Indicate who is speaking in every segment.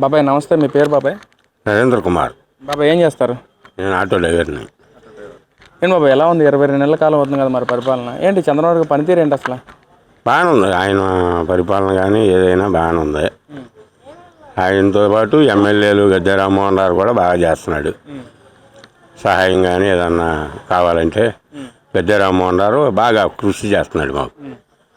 Speaker 1: బాబాయ్ నమస్తే, మీ పేరు బాబాయ్?
Speaker 2: నరేంద్ర కుమార్.
Speaker 1: బాబాయ్ ఏం చేస్తారు?
Speaker 2: నేను ఆటో డ్రైవర్ని.
Speaker 1: ఏంటి బాబాయ్, ఎలా ఉంది? 22 నెలల కాలం అవుతుంది కదా మరి పరిపాలన. ఏంటి చంద్రబాబు గారి పనితీరు ఏంటి అసలు?
Speaker 2: బాగానే ఉంది ఆయన పరిపాలన, కానీ ఏదైనా బాగానే ఉంది. ఆయనతో పాటు ఎమ్మెల్యేలు గద్దె రామ్మోహన్ రావు కూడా బాగా చేస్తున్నాడు. సహాయం కానీ ఏదన్నా కావాలంటే గద్దె రామ్మోహన్ రావు బాగా కృషి చేస్తున్నాడు మాకు.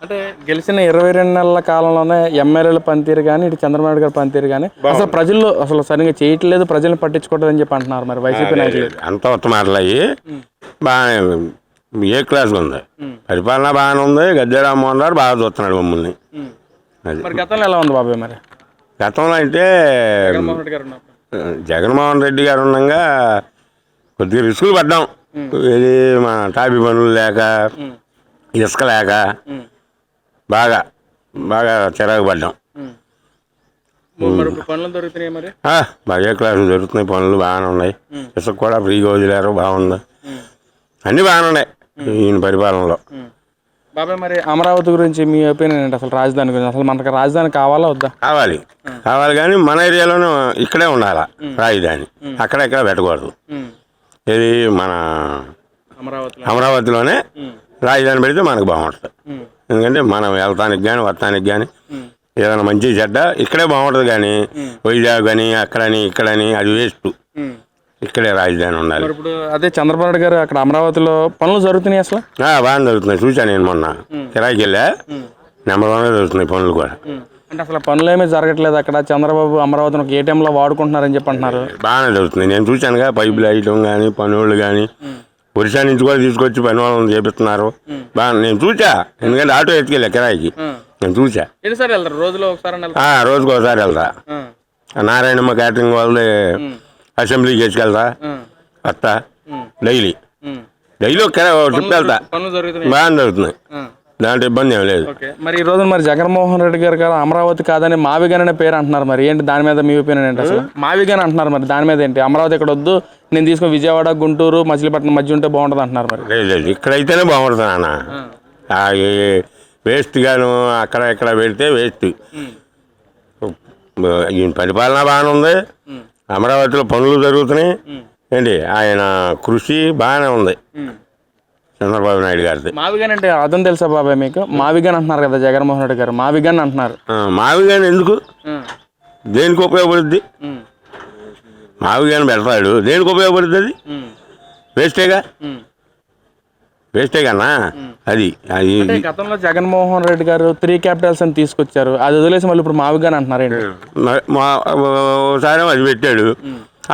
Speaker 1: అంటే గెలిచిన 22 నెలల కాలంలోనే ఎమ్మెల్యేల పనితీరు కానీ ఇటు చంద్రబాబు నాయుడు గారి పనితీరు కానీ అసలు ప్రజల్లో అసలు సరిగ్గా చేయట్లేదు, ప్రజలను పట్టించుకోవట్లేదు అని చెప్పి అంటున్నారు మరి వైసీపీ నాయకులు.
Speaker 2: అంత ఉత్తమ మాటలు అయ్యి బాగానే ఏ క్లాస్గా ఉంది, పరిపాలన బాగానే ఉంది. గద్దె రామ్మోహన్ రావు బాగా చూస్తున్నాడు మమ్మల్ని. అది
Speaker 1: మరి గతంలో ఎలా ఉంది బాబాయ్? మరి
Speaker 2: గతంలో అంటే జగన్మోహన్ రెడ్డి గారు ఉండగా కొద్దిగా రిస్కులు పడ్డాం. ఇది మా టాపీ పనులు లేక, ఇసుక లేక బాగా బాగా చిరాకు పడ్డాం. బాగా క్లాసులు దొరుకుతున్నాయి, పనులు బాగానే ఉన్నాయి. ఇసుక కూడా ఫ్రీగా వదిలేరు, బాగుంది. అన్నీ బాగానే ఉన్నాయి ఈయన పరిపాలనలో.
Speaker 1: బాబాయ్ మరి అమరావతి గురించి మీ ఒపీనియన్ ఏంటి? అసలు రాజధాని గురించి అసలు మనకు రాజధాని కావాలా వద్దా?
Speaker 2: కావాలి కానీ మన ఏరియాలోనే ఇక్కడే ఉండాలా రాజధాని, అక్కడెక్కడ పెట్టకూడదు. ఇది మన అమరావతిలోనే రాజధాని పెడితే మనకు బాగుంటుంది. ఎందుకంటే మనం వెళ్తానికి కానీ వస్తానికి కానీ ఏదైనా మంచి చెడ్డ ఇక్కడే బాగుంటుంది. కానీ వైజాగ్ అని అక్కడని ఇక్కడని అది వేస్ట్. ఇక్కడే రాజధాని ఉండాలి.
Speaker 1: ఇప్పుడు అదే చంద్రబాబు నాయుడు గారు అక్కడ అమరావతిలో పనులు జరుగుతున్నాయి అసలు?
Speaker 2: బాగా జరుగుతున్నాయి. చూశాను నేను మొన్న కిరాయికి వెళ్ళా, నెంబర్ 1 జరుగుతున్నాయి పనులు కూడా.
Speaker 1: అంటే అసలు పనులు ఏమీ జరగట్లేదు అక్కడ. చంద్రబాబు అమరావతిని ఒక ఏటీఎంలో వాడుకుంటున్నారని చెప్పి అంటున్నారు.
Speaker 2: బాగానే జరుగుతున్నాయి. నేను చూశానుగా, పైపులు వేయటం కానీ పనులు కానీ ఒరిస్సా నుంచి కూడా తీసుకొచ్చి పని వాళ్ళని చేపిస్తున్నారు. బాగా నేను చూసా, ఎందుకంటే ఆటో ఎత్తుకెళ్ళా కిరాయికి. నేను చూసా. రోజుకు ఒకసారి వెళ్తా. నారాయణమ్మ క్యాటరింగ్ వాళ్ళది అసెంబ్లీకి వేసుకెళ్తా వస్తా. డైలీ ఒక ట్రిప్ వెళ్తా. బాగా జరుగుతున్నాయి, దాంట్లో ఇబ్బంది ఏం లేదు.
Speaker 1: మరి ఈ రోజు మరి జగన్మోహన్ రెడ్డి గారు అమరావతి కాదని మావిగాన్ అనే పేరు అంటున్నారు. మరి ఏంటి దాని మీద మీ ఒపీనియన్ ఏంటి? అసలు మావిగాన్ అంటున్నారు, మరి దాని మీద ఏంటి? అమరావతి ఇక్కడ వద్దు, నేను తీసుకుని విజయవాడ, గుంటూరు, మచిలీపట్నం మధ్య ఉంటే బాగుంటుంది అంటున్నారు. మరి
Speaker 2: లేదు, ఇక్కడైతేనే బాగుంటుంది అన్న. వేస్ట్ గాను అక్కడ ఇక్కడ పెడితే వేస్ట్. ఈయన పరిపాలన బాగానే ఉంది, అమరావతిలో పనులు జరుగుతున్నాయి. ఏంటి ఆయన కృషి బాగానే ఉంది చంద్రబాబు నాయుడు గారిది.
Speaker 1: మావిగాన్ అంటే అర్థం తెలుసా బాబాయ్ మీకు? మావిగాన్ అంటున్నారు కదా జగన్మోహన్ రెడ్డి గారు, మావిగాన్ అంటున్నారు.
Speaker 2: మావిగాన్ ఎందుకు, దేనికి ఉపయోగపడుద్ది? మావిగాన్ పెడతాడు, దేనికి ఉపయోగపడుద్ది? అది వేస్టే కన్నా. అది
Speaker 1: గతంలో జగన్మోహన్ రెడ్డి గారు 3 క్యాపిటల్స్ అని తీసుకొచ్చారు, అది వదిలేసి మళ్ళీ ఇప్పుడు మావిగాన్ అంటున్నారు.
Speaker 2: ఒకసారి అది పెట్టాడు,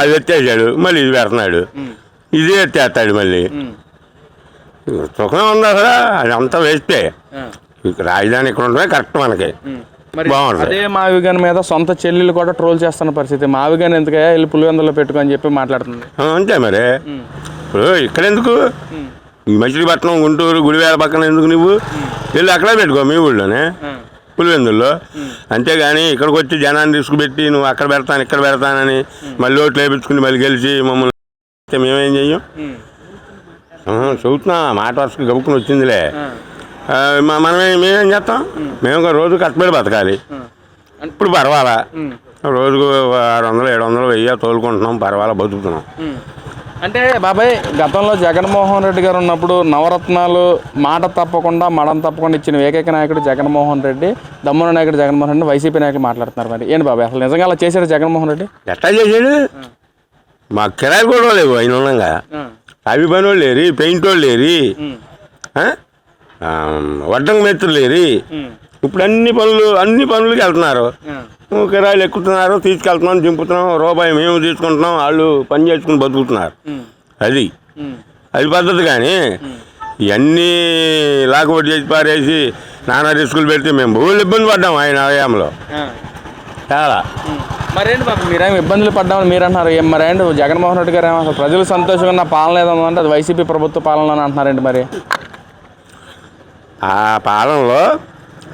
Speaker 2: అది ఎత్తేసాడు, మళ్ళీ ఇది పెడుతున్నాడు, ఇదే ఎత్తేస్తాడు మళ్ళీ. సుఖమే ఉంది అసలు, అది అంతా వేస్తే. రాజధాని ఇక్కడ ఉండడమే కరెక్ట్ మనకి, బాగుంటుంది.
Speaker 1: అదే మావిగాన్ మీద సొంత చెల్లెలు కూడా ట్రోల్ చేస్తున్న పరిస్థితి. మావిగాన్ ఎందుకయ్యా వెళ్ళి పులివెందులో పెట్టుకొని చెప్పి మాట్లాడుతుంది.
Speaker 2: అంతే మరి. ఇప్పుడు ఇక్కడెందుకు, మచిలీపట్నం, గుంటూరు, గుడివేల పక్కన ఎందుకు? నువ్వు వెళ్ళి అక్కడే పెట్టుకో, మీ ఊళ్ళోనే పులివెందుల్లో. అంతేగాని ఇక్కడికి వచ్చి జనాన్ని తీసుకుపెట్టి నువ్వు అక్కడ పెడతాను ఇక్కడ పెడతానని మళ్ళీ ఓట్లు వేయించుకుని మళ్ళీ గెలిచి మమ్మల్ని మేమేం చెయ్యం. చెబుతున్నా, మాట వరుసకి గబుక్కుని వచ్చిందిలే. మేమేం చేస్తాం? మేము రోజు కష్టపడి బతకాలి. ఇప్పుడు పర్వాలా, రోజుకు 600, 700, 1000 తోలుకుంటున్నాం, పర్వాలా బతుకుతున్నాం.
Speaker 1: అంటే బాబాయ్ గతంలో జగన్మోహన్ రెడ్డి గారు ఉన్నప్పుడు నవరత్నాలు మాట తప్పకుండా మడం తప్పకుండా ఇచ్చిన ఏకైక నాయకుడు జగన్మోహన్ రెడ్డి, దమ్మున నాయకుడు జగన్మోహన్ రెడ్డి, వైసీపీ నాయకులు మాట్లాడుతున్నారు. మరి ఏంటి బాబాయ్ అసలు నిజంగా అలా చేశాడు జగన్మోహన్ రెడ్డి?
Speaker 2: ఎట్లా చేశాడు? మా కిరాయి కూడా లేవు ఆయన ఉండగా. అవి పని వాళ్ళు లేరు, పెయింట్ వాళ్ళు లేరు, వడ్డంగి మెత్తులు లేరు. ఇప్పుడు అన్ని పనులకి వెళ్తున్నారు, కిరాయిలు ఎక్కుతున్నారు, తీసుకెళ్తున్నాం, దింపుతున్నాం, రూపాయి మేము తీసుకుంటున్నాం, వాళ్ళు పని చేసుకుని బతుకుతున్నారు. అది పద్ధతి. కానీ ఇవన్నీ లాకౌట్ చేసి పారేసి నానా రిస్కులు పెడితే మేము బహుళ ఇబ్బంది పడ్డాం ఆయన ఆయామంలో చాలా.
Speaker 1: మరేంటి బాబు మీరేమి ఇబ్బందులు పడ్డామని మీరు అంటున్నారు? మరేంటి జగన్మోహన్ రెడ్డి గారు అసలు ప్రజలు సంతోషంగా ఉన్న పాలన ఏదంటే అది వైసీపీ ప్రభుత్వ పాలన అని అంటున్నారండి. మరి
Speaker 2: ఆ పాలనలో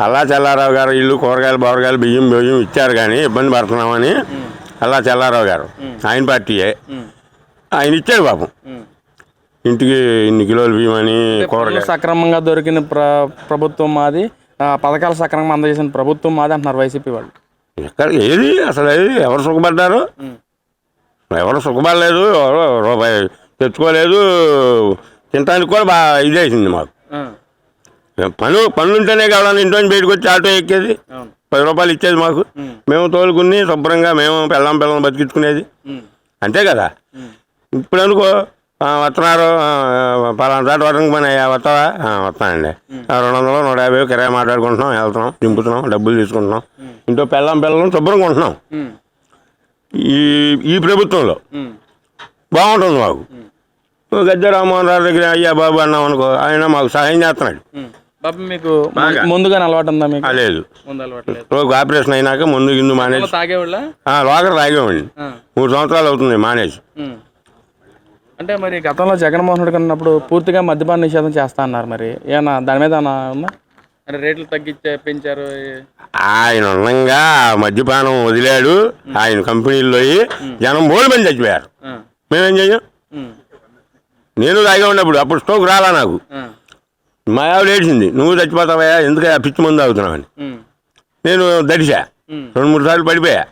Speaker 2: అల్లా చెల్లారావు గారు ఇల్లు, కూరగాయలు బియ్యం ఇచ్చారు, కానీ ఇబ్బంది పడుతున్నామని అల్లా చెల్లారావు గారు ఆయన పార్టీయే, ఆయన ఇచ్చాడు పాపం. ఇంటికి ఇన్ని కిలోలు బియ్యం అని, కూరగాయలు
Speaker 1: సక్రమంగా దొరికిన ప్రభుత్వం మాది, పథకాలు సక్రమంగా అందజేసిన ప్రభుత్వం మాది అంటున్నారు వైసీపీ వాళ్ళు.
Speaker 2: ఎక్కడ ఏది అసలు ఏది ఎవరు సుఖపడ్డారు? ఎవరు సుఖపడలేదు, ఎవరు రూపాయి తెచ్చుకోలేదు. తినడానికి కూడా బాగా ఇదేసింది మాకు. పనులు ఉంటేనే కావాలని ఇంట్లో బయటకు వచ్చి ఆటో ఎక్కేది, 10 రూపాయలు ఇచ్చేది మాకు. మేము తోలుకుని శుభ్రంగా మేము పిల్లం బతికించుకునేది, అంతే కదా. ఇప్పుడు అనుకో వస్తున్నారు, పలానా చాటు వరకు పని వస్తావా? వస్తానండి. 200 150 కిరాయి మాట్లాడుకుంటున్నాం, వెళ్తున్నాం, దింపుతున్నాం, డబ్బులు తీసుకుంటున్నాం, ఇంట్లో పిల్లం శుభ్రంగా ఉంటున్నాం. ఈ ప్రభుత్వంలో బాగుంటుంది మాకు. గద్దె రామ్మోహన్ రావు దగ్గర అయ్యా బాబు అన్నాం అనుకో, ఆయన మాకు సహాయం చేస్తున్నాడు.
Speaker 1: బాబు మీకు ముందుగానే అలవాటు ఉందా? మీకు
Speaker 2: లేదు,
Speaker 1: ముందు అలవాటు లేదు.
Speaker 2: రోజు ఆపరేషన్ అయినాక ముందు గిందు మానేసి
Speaker 1: తాగేవాళ్ళ
Speaker 2: లోకర్ తాగేవాడిని. 3 సంవత్సరాలు అవుతుంది మానేసి.
Speaker 1: అంటే మరి గతంలో జగన్మోహన్ రెడ్డి ఉన్నప్పుడు పూర్తిగా మద్యపాన నిషేధం చేస్తా అన్నారు. మరి ఏమన్నా దాని మీద ఉందా? మరి రేట్లు పెంచారు.
Speaker 2: ఆయన ఉండగా మద్యపానం వదిలాడు. ఆయన కంపెనీల్లో జనం 3 మంది చచ్చిపోయారు. మేమేం చెయ్యం? నేను తాగే ఉన్నప్పుడు అప్పుడు స్ట్రోక్ రాలా నాకు. మా ఆవిడ ఏడ్చింది, నువ్వు చచ్చిపోతావా ఎందుకు పిచ్చి మందు తాగుతున్నావని. నేను దడిసా, 2-3 సార్లు పడిపోయా.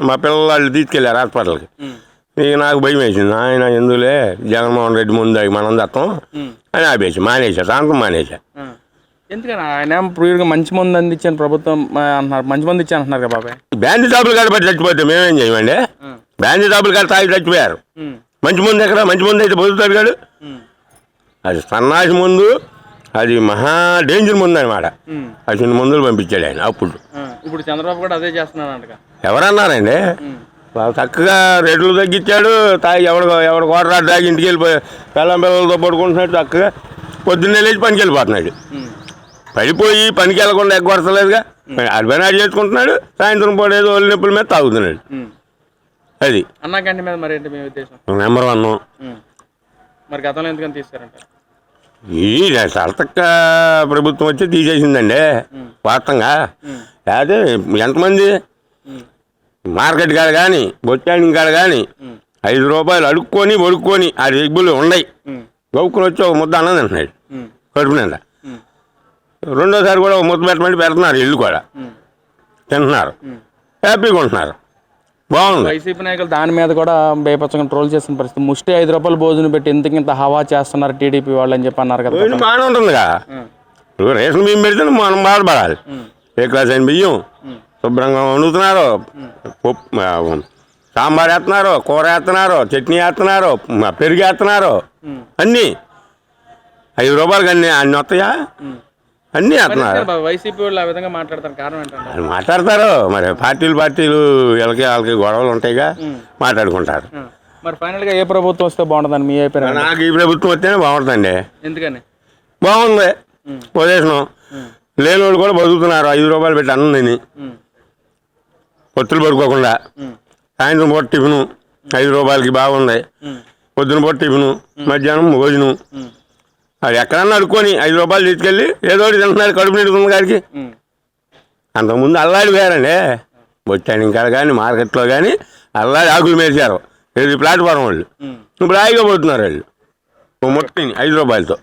Speaker 2: మా పిల్లలు తీసుకెళ్ళారు హాస్పిటల్కి. ఇక నాకు భయం వేసింది, ఆయన ఎందుకులే జగన్మోహన్ రెడ్డి ముందు మనం దత్తం అని ఆపేసి మానేసా, సాయంత్రం మానేసా.
Speaker 1: ఎందుకని ఆయన మంచి మంది అందించాను ప్రభుత్వం అంటున్నారు, మంచి మంది ఇచ్చి అంటున్నారు కదా బాబాయ్.
Speaker 2: బ్యాండీ షాపులు కాడ పట్టి చచ్చిపోతే మేమేం చేయమండి? బ్యాండీ షాపులు కాడ తాగి చచ్చిపోయారు. మంచి ముందు ఎక్కడ? మంచి ముందు అయితే బతుకుతాడు కాడు. అది సన్నాసి ముందు, అది మహా డేంజర్ ముందు అనమాట. అది చిన్న మందులు పంపించాడు ఆయన అప్పుడు.
Speaker 1: ఇప్పుడు చంద్రబాబు కూడా అదే చేస్తున్నాడు.
Speaker 2: ఎవరన్నారండి? చక్కగా రేట్లు తగ్గించాడు. తాగి ఎవడు కోటరాడు తాగి ఇంటికి వెళ్ళిపోయి పిల్లలతో పడుకుంటున్నాడు. చక్కగా పొద్దున్నే లేచి పనికి వెళ్ళిపోతున్నాడు. పడిపోయి పనికి వెళ్ళకుండా ఎగ్గొడతలేదుగా, అడిపోయినాడు చేసుకుంటున్నాడు. సాయంత్రం పడేది ఒళ్ళు నొప్పుల మీద తాగుతున్నాడు. అది
Speaker 1: అన్నా క్యాంటీన్ మీద మరి ఏంటి మీ ఉద్దేశం?
Speaker 2: నెంబర్ 1.
Speaker 1: మరి గతంలో ఎందుకని తీస్తారంట?
Speaker 2: ఈ సరతక్క ప్రభుత్వం వచ్చి తీసేసిందండి వాస్తవంగా. లేకపోతే ఎంతమంది మార్కెట్ కాడ కానీ బొచ్చాడింగ్ కాడ కానీ 5 రూపాయలు అడుక్కొని ఒడుక్కొని ఆ రెగ్గులు ఉన్నాయి, గౌక్కుని వచ్చి ఒక ముద్ద అన్నది అంటున్నాడు కడుపు నిండా. రెండోసారి కూడా ఒక ముద్ద పెట్టమని పెడుతున్నారు, ఇల్లు కూడా తింటున్నారు, హ్యాపీగా ఉంటున్నారు, బాగుంది.
Speaker 1: వైసీపీ నాయకులు దాని మీద కూడా బేపచ్చగా ట్రోల్ చేసిన పరిస్థితి. ముష్టి 5 రూపాయలు భోజనం పెట్టి ఇంత హవా చేస్తున్నారు టీడీపీ వాళ్ళు అని చెప్పి అన్నారు కదా.
Speaker 2: బాగానే ఉంటుందిగా. ఇప్పుడు రేషన్ బియ్యం పెడితే మనం బాధపడాలి. ఏ క్లాస్ అయిన బియ్యం శుభ్రంగా వండుతున్నారు, సాంబార్ వేస్తున్నారు, కూర వేస్తున్నారు, చట్నీ వేస్తున్నారు, పెరుగు వేస్తున్నారు, అన్నీ 5 రూపాయలకి అన్ని వస్తాయా? అన్నీ వేస్తున్నారు.
Speaker 1: వైసీపీ వాళ్ళు ఆ విధంగా మాట్లాడతారు, కారణం ఏంటంటే
Speaker 2: మాట్లాడతారు మరి. పార్టీలు వాళ్ళకి గొడవలు ఉంటాయిగా, మాట్లాడుకుంటారు.
Speaker 1: మరి ఫైనల్గా ఏ ప్రభుత్వం వస్తే బాగుంటుందని మీ అభిప్రాయం?
Speaker 2: నాకు ఈ ప్రభుత్వం వస్తేనే బాగుంటుందండి.
Speaker 1: ఎందుకని?
Speaker 2: బాగుంది పొజిషను. లేని వాళ్ళు కూడా బతుకుతున్నారు. 5 రూపాయలు పెట్టి అన్నం తిని పొత్తులు పడుకోకుండా. సాయంత్రం పూట టిఫిను 5 రూపాయలకి బాగుంది. పొద్దున పూట టిఫిను, మధ్యాహ్నం భోజనం. అది ఎక్కడన్నా అడుక్కొని 5 రూపాయలు తీసుకెళ్ళి ఏదో ఒకటి తింటున్నారు కడుపు నిండుకున్న గారికి. అంతకుముందు అల్లాడి వేరండి, బొచ్చాడింగ్ కాడ కానీ మార్కెట్లో కానీ అల్లాడి ఆకులు మేసారు. ఇది ప్లాట్ఫారం వాళ్ళు. ఇప్పుడు హాయిగా పోతున్నారు వాళ్ళు మొత్తం 5 రూపాయలతో.